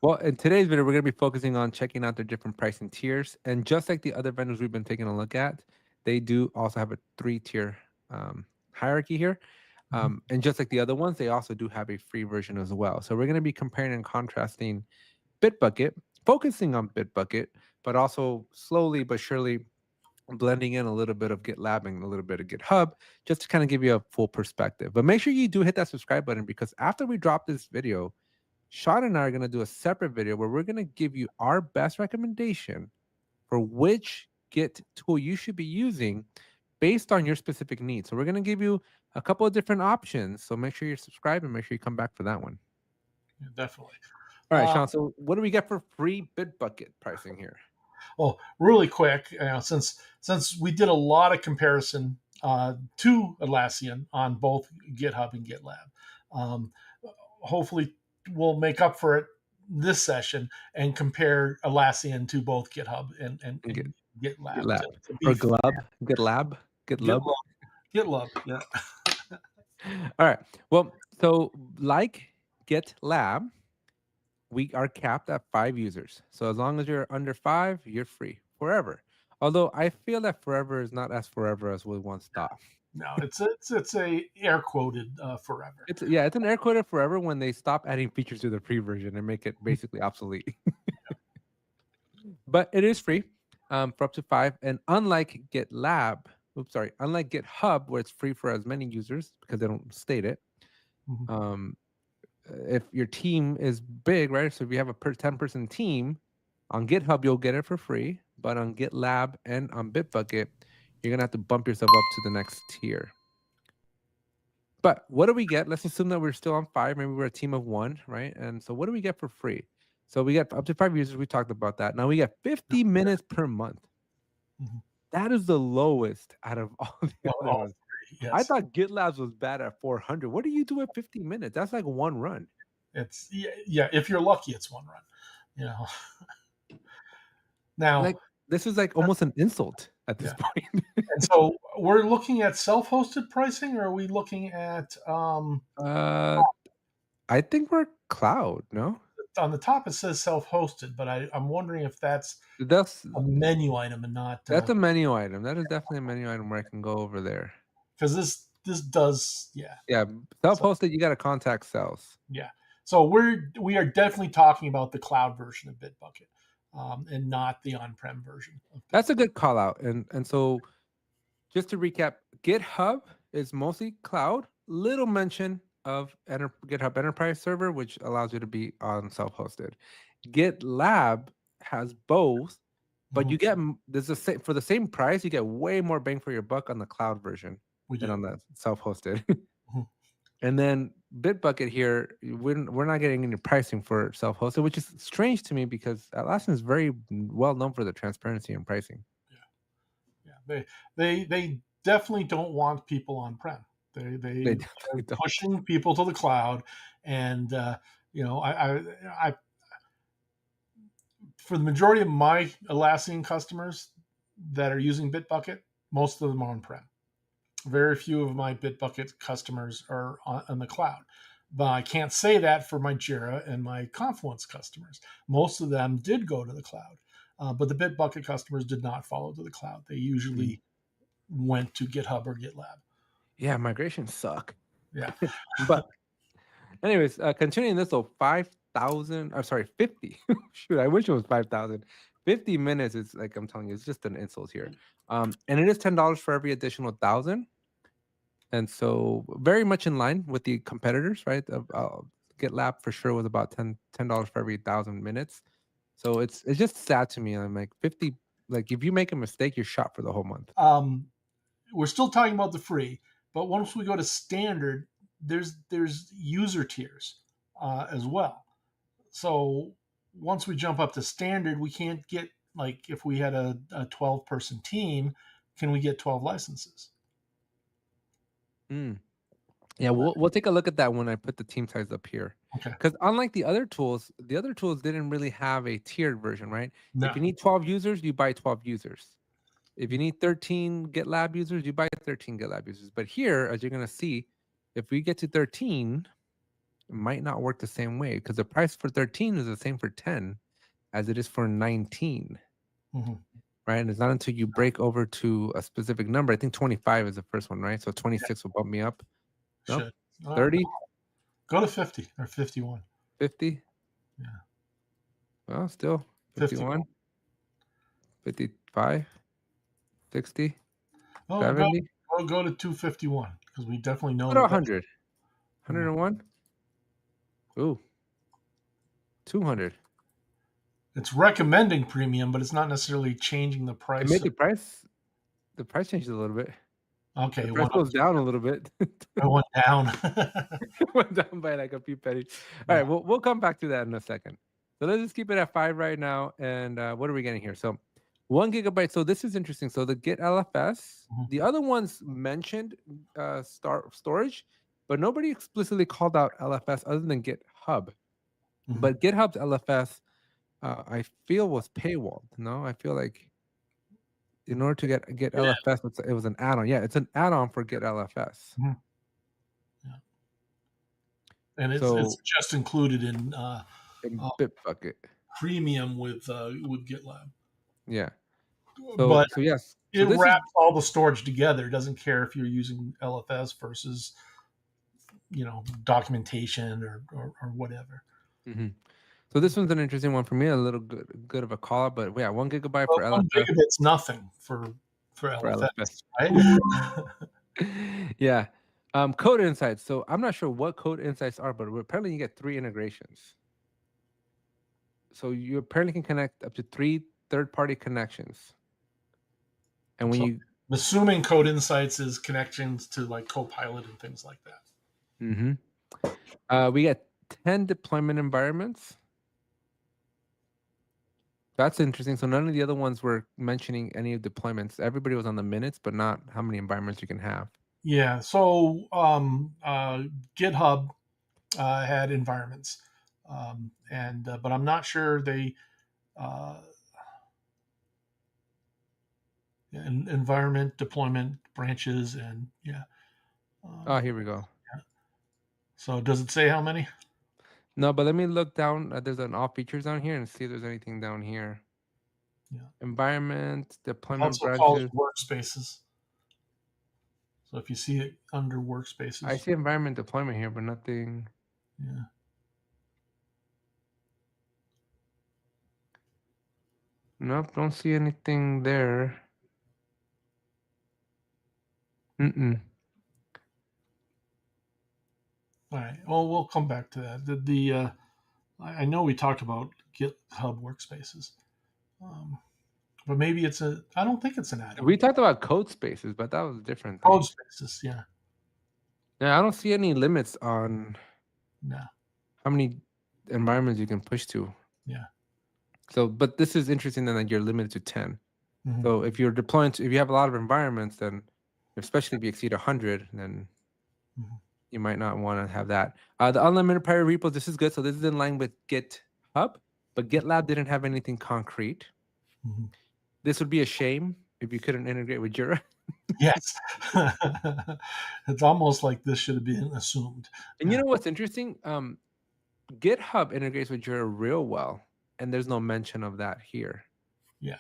Well, in today's video, we're going to be focusing on checking out their different pricing tiers. And just like the other vendors we've been taking a look at, they do also have a 3-tier hierarchy here. Mhm. And just like the other ones, they also do have a free version as well. So we're going to be comparing and contrasting Bitbucket, focusing on Bitbucket, but also slowly but surely blending in a little bit of GitLab and a little bit of GitHub, just to kind of give you a full perspective. But make sure you do hit that subscribe button, because after we drop this video, Sean and I are going to do a separate video where we're going to give you our best recommendation for which Git tool you should be using based on your specific needs. So we're going to give you a couple of different options. So make sure you're subscribed and make sure you come back for that one. Yeah, definitely. All right, Uh, Sean. So what do we get for free Bitbucket pricing here? well, really quick, since we did a lot of comparison to Atlassian on both GitHub and GitLab, um, hopefully we'll make up for it this session and compare Atlassian to both GitHub Git, and GitLab GitLab to be or Glub, GitLab, GitLub. GitLab. GitLab, yeah. All right. Well, so like GitLab, we are capped at 5 users. So as long as you're under 5, you're free forever. Although I feel that forever is not as forever as we once thought. No, it's a air quoted forever. It's an air quoted forever when they stop adding features to the free version and make it basically obsolete. But it is free for up to 5. And unlike unlike GitHub, where it's free for as many users because they don't state it. Mhm. Um, if your team is big, right? So if you have a 10-person team, on GitHub you'll get it for free, but on GitLab and on Bitbucket, you're gonna have to bump yourself up to the next tier. But what do we get? Let's assume that we're still on 5. Maybe we're a team of 1, right? And so what do we get for free? So we get up to 5 users. We talked about that. Now we get 50 minutes per month. Mhm. That is the lowest out of all the other All ones. three, I yes. thought GitLabs was bad at 400. What do you do at 50 minutes? That's like one run. It's yeah. If you're lucky, it's one run. You know. Now, Like, this is like almost an insult at this yeah. point. And so we're looking at self-hosted pricing, or are we looking at uh, I think we're cloud. No, on the top it says self-hosted, but I'm wondering if that's that's a menu item and not that's a menu item. That is definitely a menu item where I can go over there. because this does Yeah, so self-hosted. You got to contact sales. yeah. So we are definitely talking about the cloud version of Bitbucket, and not the on-prem version of That's a Bitbucket. good call out. And so just to recap, GitHub is mostly cloud. Little mention of GitHub Enterprise Server, which allows you to be on self-hosted. GitLab has both, but you Mhm. get there's for the same price, you get way more bang for your buck on the cloud version We than do. on the self-hosted. Mhm. And then Bitbucket here, we're not getting any pricing for self-hosted, which is strange to me because Atlassian is very well known for the transparency in pricing. Yeah, they definitely don't want people on prem. They They are definitely don't. pushing people to the cloud, and I for the majority of my Atlassian customers that are using Bitbucket, most of them are on prem. Very few of my Bitbucket customers are on the cloud. But I can't say that for my Jira and my Confluence customers. Most of them did go to the cloud, but the Bitbucket customers did not follow to the cloud. They Mm. usually went to GitHub or GitLab. Yeah, migrations suck. Yeah. But anyways, continuing this, so 5,000, or sorry, 50. Shoot, I wish it was 5,000. 50 minutes is like, I'm telling you, it's just an insult here. And it is $10 for every additional 1,000. And so very much in line with the competitors, right? GitLab for sure was about $10 for every 1,000 minutes. So it's just sad to me. I'm like 50, like if you make a mistake, you're shot for the whole month. Um, we're still talking about the free, but once we go to standard, there's user tiers as well. So once we jump up to standard, we can't get like if we had a 12-person team, can we get 12 licenses? Mm. Yeah, we'll take a look at that when I put the team size up here. Okay. Because unlike the other tools didn't really have a tiered version, right? If No. you need 12 users, you buy 12 users. If you need 13 GitLab users, you buy 13 GitLab users. But here, as you're gonna see, if we get to 13, might not work the same way because the price for 13 is the same for 10 as it is for 19, Mhm. right? And it's not until you break over to a specific number. I think 25 is the first one, right? So 26 will bump me up. Nope. Should. Uh, 30, Go to 50 or 51. 50. Yeah. Well, still 51. 51, 55, 60, Oh, 70. go to 251 because we definitely know What about that that's 100? yeah. 101? Ooh, 200. It's recommending premium, but it's not necessarily changing the It price. made the price changes a little bit. Okay, The it price went up. goes down a little bit. It went down. Went down by like a few pennies. All Yeah. right, we'll come back to that in a second. So let's just keep it at 5 right now. And what are we getting here? So 1 GB. So this is interesting. So the Git LFS, Mhm. the other ones mentioned storage, but nobody explicitly called out LFS other than GitHub. Mhm. But GitHub's LFS, I feel was paywalled. No, I feel like in order to get It is. LFS, it was an add-on. Yeah, it's an add-on for Git LFS. Mhm. Yeah. And it's So just included in in uh, Bitbucket, premium with GitLab. yeah. But So yes. So it this is wraps all the storage together. It doesn't care if you're using LFS versus documentation or whatever. mhm. So this one's an interesting one for me. A little good of a call out, but yeah, 1 GB Well, for 1 LFS gigabit's nothing for for LFS. LFS, right? Yeah. Code insights. So I'm not sure what code insights are, but apparently you get 3 integrations. So you apparently can connect up to 3 third-party connections. And when So you I'm assuming Code Insights is connections to like Copilot and things like that. mhm. We get 10 deployment environments. That's interesting. So none of the other ones were mentioning any deployments. Everybody was on the minutes, but not how many environments you can have. Yeah. So GitHub had environments, and but I'm not sure they uh, environment deployment branches and yeah. Oh, Um, here we go. so does it say how many? No, but let me look down. There's an all features down here and see if there's anything down here. Yeah. Environment, It's deployment also called branches. workspaces. So if you see it under I workspaces, see environment deployment here, but nothing. yeah. Nope, don't see anything there. Mm-mm. All right. Well, we'll come back to that. I know we talked about GitHub workspaces, um, but maybe it's a. I don't think it's an add-on. We talked about code spaces, but that was a different Code thing. spaces, yeah. Yeah, I don't see any limits on No, how many environments you can push to. yeah. So, but this is interesting then that you're limited to 10. Hmm. So if you're deploying if you have a lot of environments, then especially if you exceed 100, then Hmm. you might not want to have that. The unlimited prior repos, this is good. So this is in line with GitHub, but GitLab didn't have anything concrete. Hmm. This would be a shame if you couldn't integrate with Jira. Yes. It's almost like this should have been assumed. And you Yeah, know what's interesting? GitHub integrates with Jira real well, and there's no mention of that here. yeah.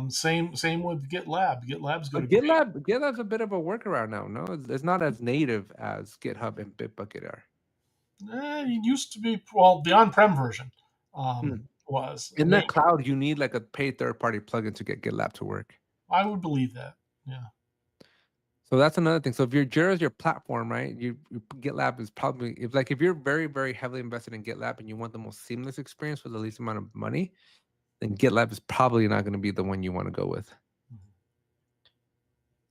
Same with GitLab. GitLab's got a But great. GitLab's a bit of a workaround now. No, it's not as native as GitHub and Bitbucket are. It used to be well the on-prem version Hmm. was, In and the cloud, you need like a paid third-party plugin to get GitLab to work. I would believe that. Yeah. So that's another thing. So if your Jira is your platform, right? GitLab is probably if you're very, very heavily invested in GitLab and you want the most seamless experience for the least amount of money, then GitLab is probably not going to be the one you want to go with. Mhm.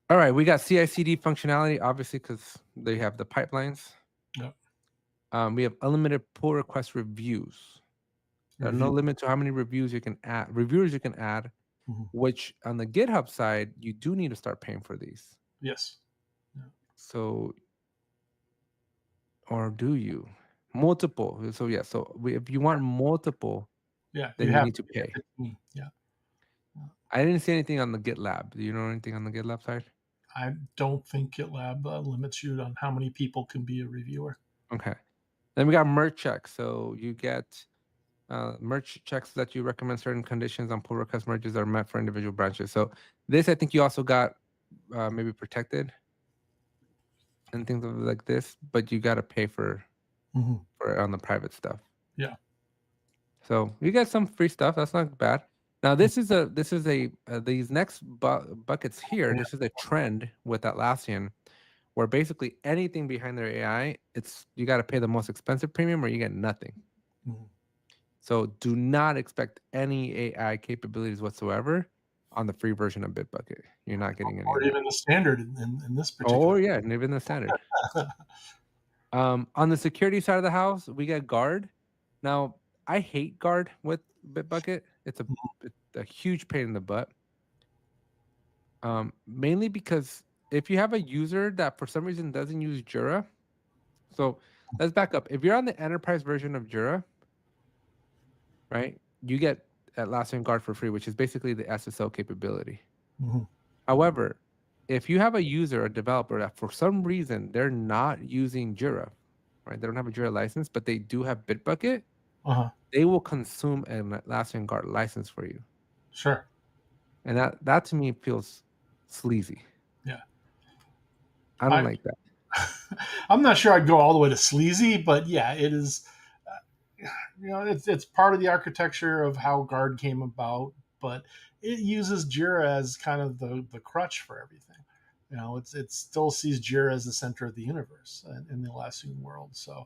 All right, we got CI/CD functionality, obviously, because they have the pipelines. Yep. We have unlimited pull request reviews. There are no Review. limit to how many reviews you can add, reviewers you can add. Mhm. Which on the GitHub side, you do need to start paying for these. Yes. Yeah. So, or do you? Multiple. So yeah. So if you want multiple, Yeah. You then you have need to to get pay. 15. Yeah. I didn't see anything on the GitLab. Do you know anything on the GitLab side? I don't think GitLab limits you on how many people can be a reviewer. Okay. Then we got merge checks. So you get merge checks that you recommend certain conditions on pull request merges are met for individual branches. So this, I think you also got maybe protected and things like this, but you got to pay for it on the private stuff. Yeah. So you get some free stuff. That's not bad. Now this is a these next buckets here. This is a trend with Atlassian, where basically anything behind their AI, you got to pay the most expensive premium or you get nothing. So do not expect any AI capabilities whatsoever on the free version of Bitbucket. You're not getting any Or of that. even the standard in this particular. Oh yeah, and even the standard. On the security side of the house, we get Guard. Now I hate Guard with Bitbucket. It's a huge pain in the butt. Mainly because if you have a user that for some reason doesn't use Jira, so let's back up. If you're on the enterprise version of Jira, right, you get Atlassian Guard for free, which is basically the SSO capability. However, if you have a user, a developer that for some reason they're not using Jira, right, they don't have a Jira license, but they do have Bitbucket, they will consume an Atlassian Guard license for you. Sure. And that to me feels sleazy. Yeah. I don't like that. I'm not sure I'd go all the way to sleazy, but yeah, it is. It's part of the architecture of how Guard came about, but it uses Jira as kind of the crutch for everything. It still sees Jira as the center of the universe in the Atlassian world. So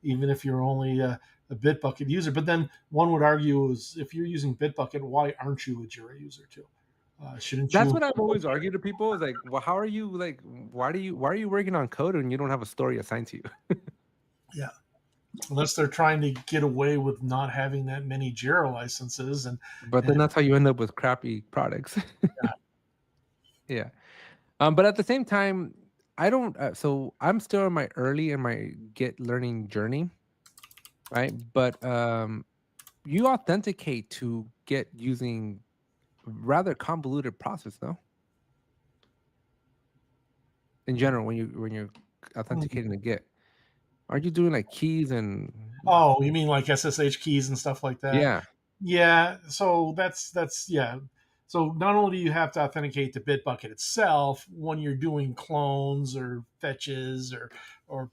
even if you're only a Bitbucket user, but then one would argue is if you're using Bitbucket, why aren't you a Jira user too? Shouldn't you? That's what I've always argued to people is like, well, how are you like, why are you working on code and you don't have a story assigned to you? Yeah. Unless they're trying to get away with not having that many Jira licenses, but then that's how you end up with crappy products. Yeah. But at the same time, I don't. So I'm still in my Git learning journey, right? But you authenticate to Git using rather convoluted process, though. In general, when you're authenticating to Git, aren't you doing like keys and? Oh, you mean like SSH keys and stuff like that? Yeah. Yeah. So that's yeah. So not only do you have to authenticate to Bitbucket itself when you're doing clones or fetches or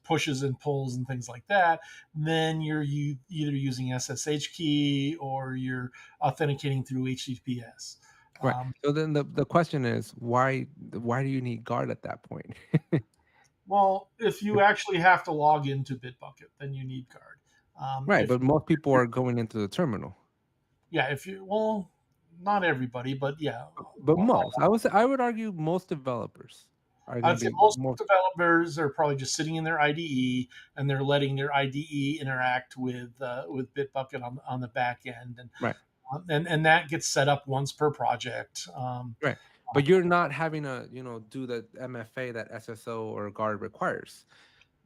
pushes and pulls and things like that, then you're either using SSH key or you're authenticating through HTTPS. Right. So then the question is why do you need Guard at that point? Well, if you actually have to log into Bitbucket, then you need Guard. Right, but most people are going into the terminal. Yeah, not everybody, but yeah. But most, I would argue most developers are going I'd to say be most more. developers are probably just sitting in their IDE and they're letting their IDE interact with Bitbucket on the back end, Right. And that gets set up once per project. Right. But you're not having to, do the MFA that SSO or Guard requires.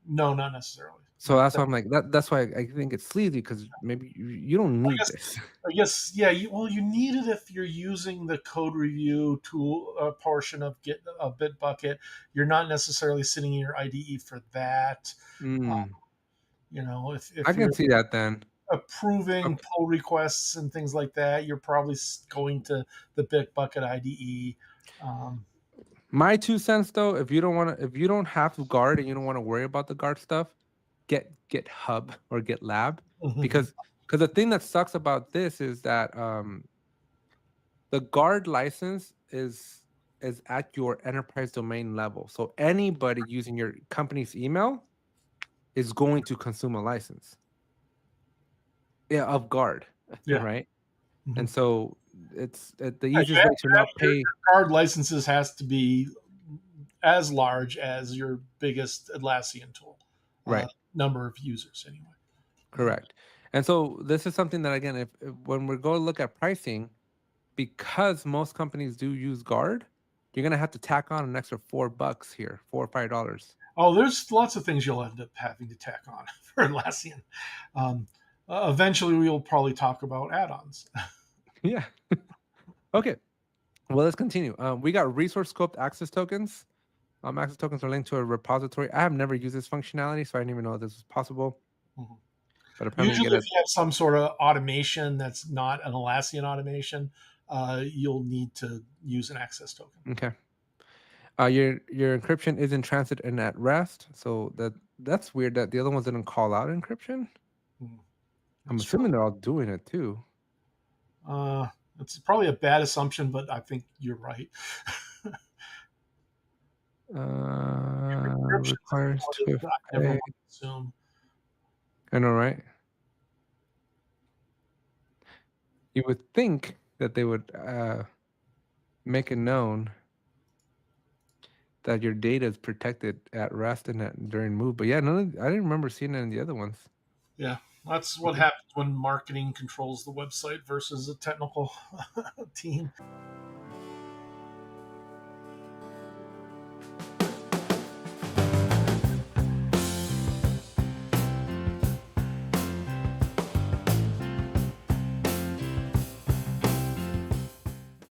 No, not necessarily. So that's why I'm like that's why I think it's sleazy because maybe you don't need this. I guess yeah. You need it if you're using the code review tool portion of Bitbucket. You're not necessarily sitting in your IDE for that. If I can see that then. Approving pull requests and things like that, you're probably going to the Bitbucket IDE. My 2 cents though, if you don't have to Guard and you don't want to worry about the Guard stuff, get GitHub or GitLab because the thing that sucks about this is that the Guard license is at your enterprise domain level. So anybody using your company's email is going to consume a license. Yeah, of Guard. Yeah. Right. And so it's the easiest way to not pay. Your Guard licenses has to be as large as your biggest Atlassian tool. Right. Number of users anyway. Correct. And so this is something that again, if when we're going to look at pricing, because most companies do use Guard, you're gonna have to tack on an extra $4 here, $4 or $5. Oh, there's lots of things you'll end up having to tack on for Atlassian. Eventually, we'll probably talk about add-ons. Yeah. Okay. Well, let's continue. We got resource scoped access tokens. Access tokens are linked to a repository. I have never used this functionality, so I didn't even know this was possible. Mhm. But apparently, you Usually, get if a you have some sort of automation that's not an Atlassian automation, you'll need to use an access token. okay. Your encryption is in transit and at rest, so that's weird that the other ones didn't call out encryption. Mhm. I'm That's assuming true. they're all doing it too. It's probably a bad assumption, but I think you're right. Encryption's Requires important, Swift but I never pay. want to assume. I know, right? You would think that they would make it known that your data is protected at rest and during move. But yeah, I didn't remember seeing it in the other ones. Yeah, that's what happens when marketing controls the website versus a technical team.